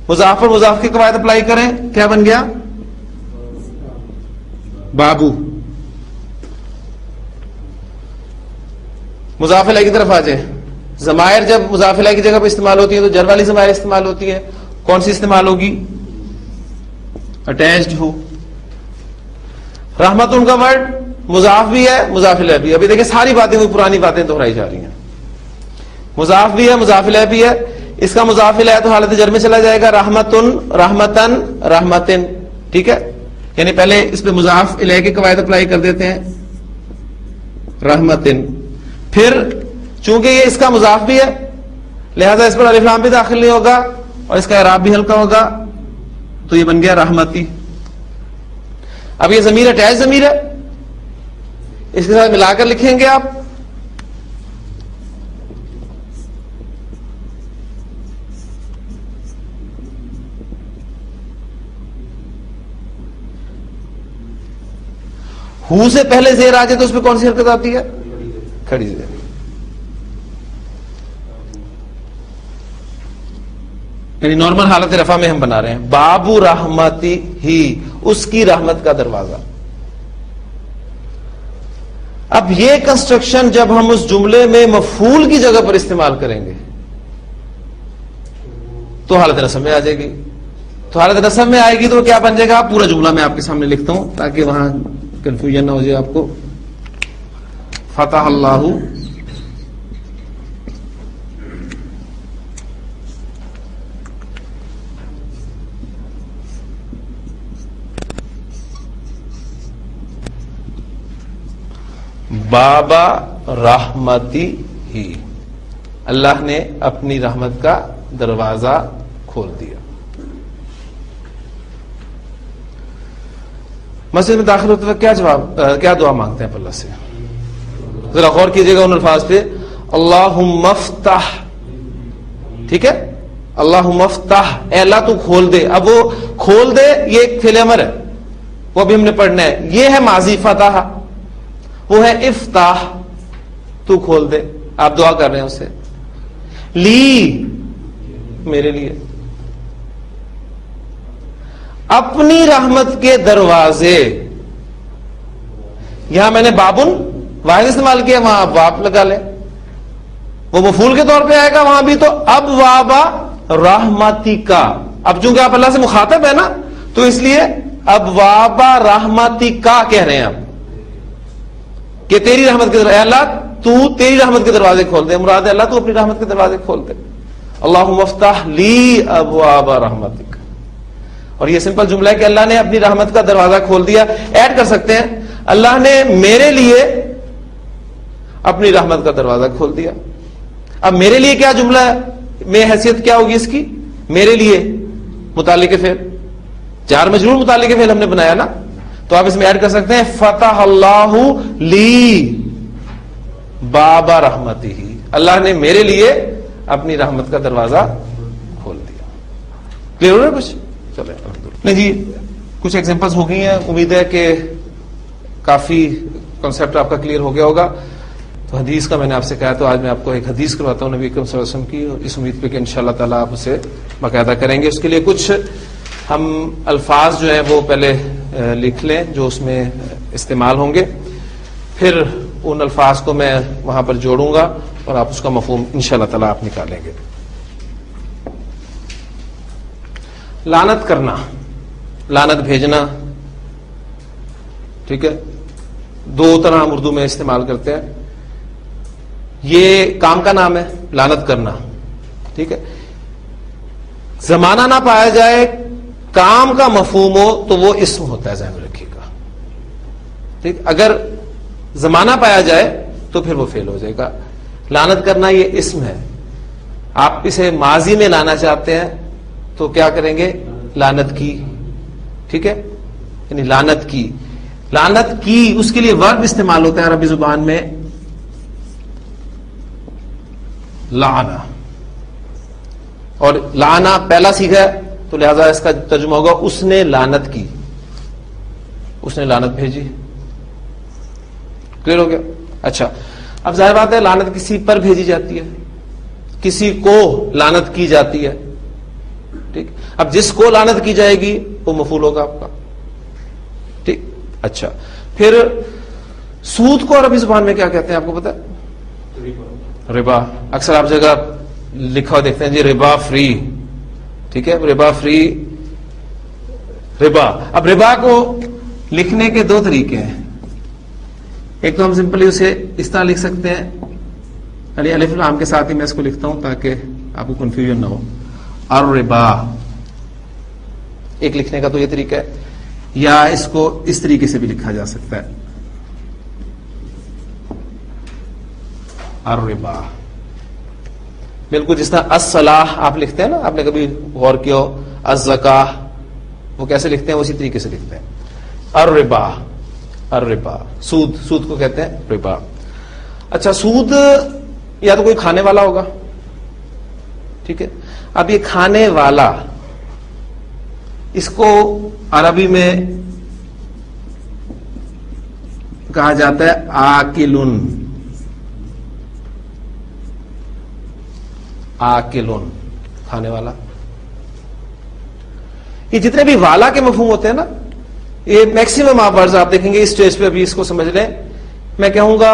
مضاف اور مضاف کی قواعد اپلائی کریں, کیا بن گیا؟ بابو. مضاف الیہ کی طرف آ جائیں. ضمائر جب مضاف الیہ کی جگہ پہ استعمال ہوتی ہے تو جر والی ضمائر استعمال ہوتی ہے. کون سی استعمال ہوگی؟ اٹیچڈ ہو. رحمت ان کا ورڈ مضاف بھی ہے مضاف الیہ بھی. ابھی دیکھیں ساری باتیں وہ پرانی باتیں دہرائی جا رہی ہیں. مضاف بھی ہے مضاف الیہ بھی ہے. اس کا مضاف الیہ تو حالت جر میں چلا جائے گا, رحمتن رحمتن رحمتن. ٹھیک ہے, یعنی پہلے اس پہ مضاف الیہ کے قواعد اپلائی کر دیتے ہیں, رحمتن. پھر چونکہ یہ اس کا مضاف بھی ہے لہذا اس پر الف لام بھی داخل نہیں ہوگا اور اس کا اعراب بھی ہلکا ہوگا, تو یہ بن گیا رحمتی. اب یہ ضمیر اٹیچ ضمیر ہے, اس کے ساتھ ملا کر لکھیں گے آپ. ہو سے پہلے زیر آ جائے تو اس پہ کون سی حرکت آتی ہے؟ کھڑی زیر. یعنی نارمل حالت رفع میں ہم بنا رہے ہیں بابو رحمتی ہی, اس کی رحمت کا دروازہ. اب یہ کنسٹرکشن جب ہم اس جملے میں مفعول کی جگہ پر استعمال کریں گے تو حالت نصب میں آ جائے گی. تو حالت نصب میں آئے گی تو کیا بن جائے گا؟ پورا جملہ میں آپ کے سامنے لکھتا ہوں تاکہ وہاں کنفیوژن نہ ہو جائے آپ کو. فتح اللہ بابا رحمتی ہی, اللہ نے اپنی رحمت کا دروازہ کھول دیا. مسجد میں داخل ہوتے وقت کیا دعا مانگتے ہیں اللہ سے؟ ذرا غور کیجیے گا ان الفاظ پہ. اللہم افتح, ٹھیک ہے, اللہم افتح, اے اللہ تو کھول دے. اب وہ کھول دے یہ ایک فعل امر ہے, وہ ابھی ہم نے پڑھنا ہے. یہ ہے ماضی فتح, وہ ہے افتح, تو کھول دے. آپ دعا کر رہے ہیں اسے. لی, میرے لیے. اپنی رحمت کے دروازے, یہاں میں نے بابن واحد استعمال کیا, وہاں اب واب لگا لیں. وہ مفعول کے طور پہ آئے گا وہاں بھی, تو اب وابا رحمتی کا. اب چونکہ آپ اللہ سے مخاطب ہے نا تو اس لیے اب وابا رحمتی کا کہہ رہے ہیں آپ کہ تیری رحمت کے دروازے, اللہ تو تیری رحمت کے دروازے کھول دے. مراد ہے اللہ تو اپنی رحمت کے دروازے کھول دے. اللہم افتح لی ابواب رحمتک. اور یہ سمپل جملہ ہے کہ اللہ نے اپنی رحمت کا دروازہ کھول دیا. ایڈ کر سکتے ہیں اللہ نے میرے لیے اپنی رحمت کا دروازہ کھول دیا. اب میرے لیے کیا جملہ ہے, میں حیثیت کیا ہوگی اس کی؟ میرے لیے متعلق فعل, جار مجرور متعلق فعل ہم نے بنایا نا, تو آپ اس میں ایڈ کر سکتے ہیں فتح اللہ لی بابا رحمتی ہی, اللہ نے میرے لیے اپنی رحمت کا دروازہ کھول دیا. کلیئر ہو رہا ہے کچھ؟ چلے نہیں جی, کچھ ایگزامپلس ہو گئی ہیں, امید ہے کہ کافی کنسپٹ آپ کا کلیئر ہو گیا ہوگا. تو حدیث کا میں نے آپ سے کہا, تو آج میں آپ کو ایک حدیث کرواتا ہوں نبی اکرم صلی اللہ علیہ وسلم کی, اور اس امید پہ کہ انشاءاللہ تعالیٰ آپ اسے باقاعدہ کریں گے. اس کے لیے کچھ ہم الفاظ جو ہیں وہ پہلے لکھ لیں جو اس میں استعمال ہوں گے. پھر ان الفاظ کو میں وہاں پر جوڑوں گا اور آپ اس کا مفہوم انشاءاللہ تعالی آپ نکالیں گے. لعنت کرنا، لعنت بھیجنا، ٹھیک ہے، دو طرح ہم اردو میں استعمال کرتے ہیں. یہ کام کا نام ہے لعنت کرنا، ٹھیک ہے. زمانہ نہ پایا جائے، کام کا مفہوم ہو تو وہ اسم ہوتا ہے، ذہن میں رکھیے گا. ٹھیک، اگر زمانہ پایا جائے تو پھر وہ فعل ہو جائے گا. لعنت کرنا یہ اسم ہے. آپ اسے ماضی میں لانا چاہتے ہیں تو کیا کریں گے؟ لعنت کی. ٹھیک ہے، یعنی لعنت کی. لعنت کی اس کے لیے ورب استعمال ہوتا ہے عربی زبان میں لعنہ، اور لعنہ پہلا صیغہ ہے تو لہذا اس کا ترجمہ ہوگا اس نے لعنت کی، اس نے لعنت بھیجی. کلیئر ہو گیا؟ اچھا، اب ظاہر بات ہے لعنت کسی پر بھیجی جاتی ہے، کسی کو لعنت کی جاتی ہے. ٹھیک، اب جس کو لعنت کی جائے گی وہ مفعول ہوگا آپ کا. ٹھیک، اچھا. پھر سود کو عربی زبان میں کیا کہتے ہیں آپ کو پتا ہے؟ ربا. اکثر آپ جگہ لکھا دیکھتے ہیں جی ربا فری. ٹھیک ہے، ربا فری، ربا. اب ربا کو لکھنے کے دو طریقے ہیں. ایک تو ہم سمپلی اسے اس طرح لکھ سکتے ہیں، یعنی الف لام کے ساتھ ہی میں اس کو لکھتا ہوں تاکہ آپ کو کنفیوژن نہ ہو. الربا ایک لکھنے کا تو یہ طریقہ ہے، یا اس کو اس طریقے سے بھی لکھا جا سکتا ہے الربا. بالکل جس طرح الصلاح آپ لکھتے ہیں نا، آپ نے کبھی غور کیا ہو، الزکاہ وہ کیسے لکھتے ہیں؟ اسی طریقے سے لکھتے ہیں. الربا، الربا سود، سود کو کہتے ہیں ربا. اچھا، سود یا تو کوئی کھانے والا ہوگا. ٹھیک ہے، اب یہ کھانے والا، اس کو عربی میں کہا جاتا ہے آکلن. آکلن کھانے والا. یہ جتنے بھی والا کے مفہوم ہوتے ہیں نا، یہ میکسیمم آپ ورڈز آپ دیکھیں گے اس اسٹیج پہ. ابھی اس کو سمجھ لیں. میں کہوں گا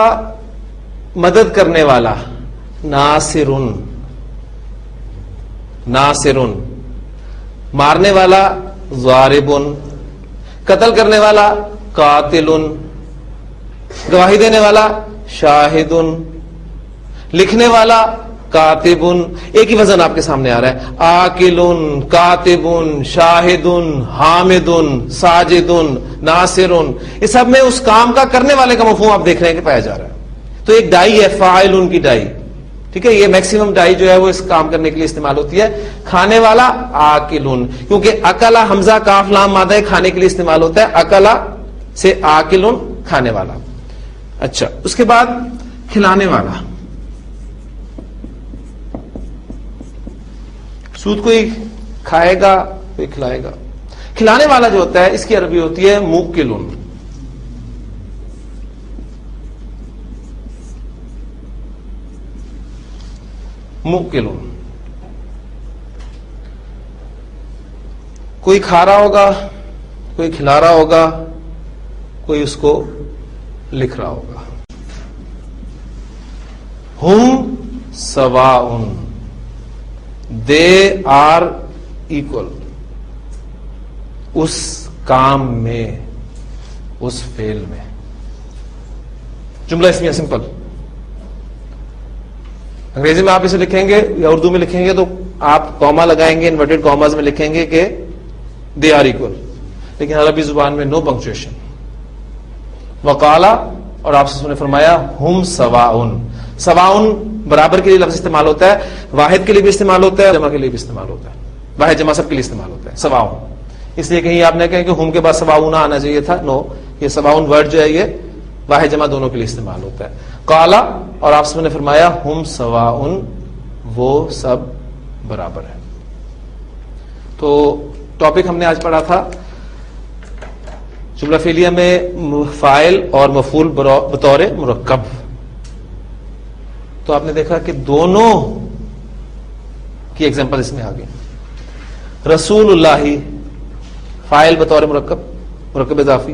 مدد کرنے والا، ناصرن، ناصرن. مارنے والا، ضاربن. قتل کرنے والا، قاتلن. گواہی دینے والا، شاہدن. لکھنے والا، کاتبن. ایک ہی وزن آپ کے سامنے آ رہا ہے، آکلن، کاتبن، شاہدن، حامدن، ساجدن، ناصرن. اس سب میں اس کام کا کرنے والے کا مفہوم آپ دیکھ رہے ہیں کہ پایا جا رہا ہے. تو ایک ڈائی ہے، فاعلن کی ڈائی. ٹھیک ہے، یہ میکسیمم ڈائی جو ہے وہ اس کام کرنے کے لیے استعمال ہوتی ہے. کھانے والا آکلن، کیونکہ اکلا حمزہ کاف لام مادہ کھانے کے لیے استعمال ہوتا ہے. اکلا سے آکلن، کھانے والا. اچھا، اس کے بعد کھلانے والا. سود کوئی کھائے گا، کوئی کھلائے گا. کھلانے والا جو ہوتا ہے اس کی عربی ہوتی ہے موکلن. موکلن. کوئی کھا رہا ہوگا، کوئی کھلا رہا ہوگا، کوئی اس کو لکھ رہا ہوگا. ہم سواء، دے آر ایکول. اس کام میں، اس فعل میں. جملہ اسمیہ سمپل. انگریزی میں آپ اسے لکھیں گے یا اردو میں لکھیں گے تو آپ کوما لگائیں گے، انورٹڈ کاماز میں لکھیں گے کہ دے آر ایکول. لیکن عربی زبان میں نو پنکچویشن. وقالا، اور آپ سے نے فرمایا ہم سواء. سواء برابر کے لیے لفظ استعمال ہوتا ہے، واحد کے لیے بھی استعمال ہوتا ہے، جمع کے لیے بھی استعمال ہوتا ہے. واحد جمع سب کے لیے استعمال ہوتا ہے سواء. اس لیے کہیں آپ نے کہیں کہ ہم کے بعد سواء آنا چاہیے تھا. نو، یہ سواء ورڈ جو ہے یہ واحد جمع دونوں کے لیے استعمال ہوتا ہے. قالا، اور آپ سے نے فرمایا ہم سواء، وہ سب برابر ہے. تو ٹاپک ہم نے آج پڑھا تھا جملہ فعلیہ میں فاعل اور مفعول بطور مرکب. تو آپ نے دیکھا کہ دونوں کی ایگزامپل اس میں آ گئی. رسول اللہ فاعل بطور مرکب، مرکب اضافی.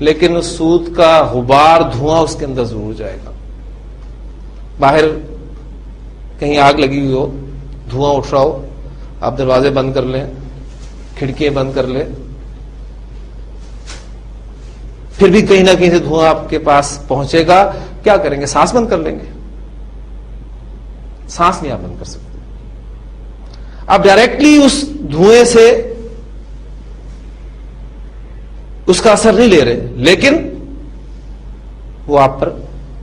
لیکن اس سود کا غبار، دھواں اس کے اندر ضرور جائے گا. باہر کہیں آگ لگی ہوئی ہو، دھواں اٹھ رہا ہو، آپ دروازے بند کر لیں، کھڑکیاں بند کر لیں، پھر بھی کہیں نہ کہیں سے دھواں آپ کے پاس پہنچے گا. کیا کریں گے؟ سانس بند کر لیں گے. سانس نہیں آپ بند کر سکتے. آپ ڈائریکٹلی اس دھوئیں سے اس کا اثر نہیں لے رہے، لیکن وہ آپ پر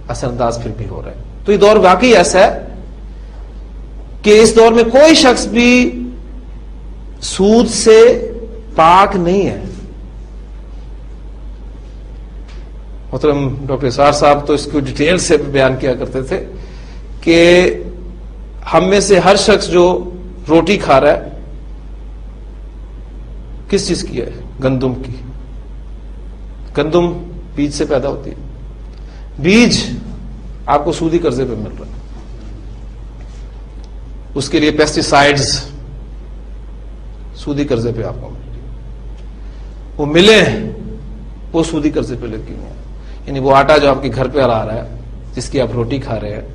اثر انداز پھر بھی ہو رہا ہے. تو یہ دور واقعی ایسا ہے کہ اس دور میں کوئی شخص بھی سود سے پاک نہیں ہے. محترم ڈاکٹر اسرار صاحب تو اس کو ڈیٹیل سے بیان کیا کرتے تھے کہ ہم میں سے ہر شخص جو روٹی کھا رہا ہے کس چیز کی ہے؟ گندم کی. گندم بیج سے پیدا ہوتی ہے. بیج آپ کو سودی قرضے پہ مل رہا ہے. اس کے لیے پیسٹی سائیڈز سودی قرضے پہ آپ کو مل رہی ہے. وہ ملے وہ سودی قرضے پہ لگی ہوئی ہیں. یعنی وہ آٹا جو آپ کے گھر پہ آ رہا ہے، جس کی آپ روٹی کھا رہے ہیں،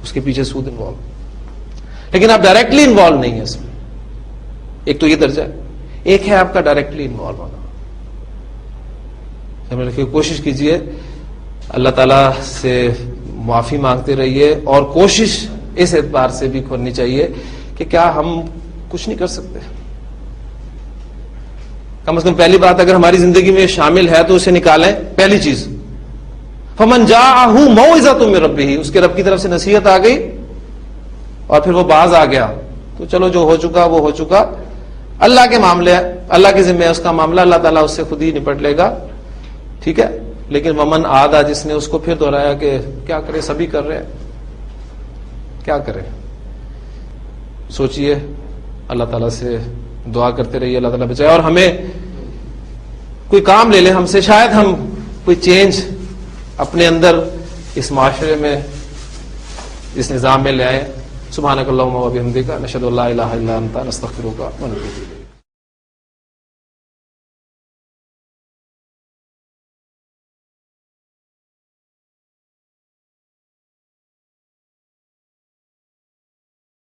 اس کے پیچھے سود انوالو. لیکن آپ ڈائریکٹلی انوالو نہیں ہے اس میں. ایک تو یہ درجہ ہے. ایک ہے آپ کا ڈائریکٹلی انوالو ہونا. کوشش کیجئے، اللہ تعالیٰ سے معافی مانگتے رہیے، اور کوشش اس اعتبار سے بھی کرنی چاہیے کہ کیا ہم کچھ نہیں کر سکتے. کم از کم پہلی بات اگر ہماری زندگی میں شامل ہے تو اسے نکالیں. پہلی چیز فمن جاءہ موعظۃ من ربہ، اس کے رب کی طرف سے نصیحت آ گئی اور پھر وہ باز آ گیا، تو چلو جو ہو چکا وہ ہو چکا. اللہ کے معاملے، اللہ کے ذمہ ہے اس کا معاملہ، اللہ تعالیٰ اس سے خود ہی نپٹ لے گا. ٹھیک ہے. لیکن ومن عاد، جس نے اس کو پھر دہرایا کہ کیا کرے، سبھی کر رہے ہیں، کیا کرے. سوچئے، اللہ تعالیٰ سے دعا کرتے رہیے، اللہ تعالیٰ بچائے. اور ہمیں کوئی کام لے لیں ہم سے، شاید ہم کوئی چینج اپنے اندر اس معاشرے میں، اس نظام میں لے آئیں. سبحانک اللہم و بحمدک، نشہد ان لا الہ الا انت، نستغفرک و نتوب الیک.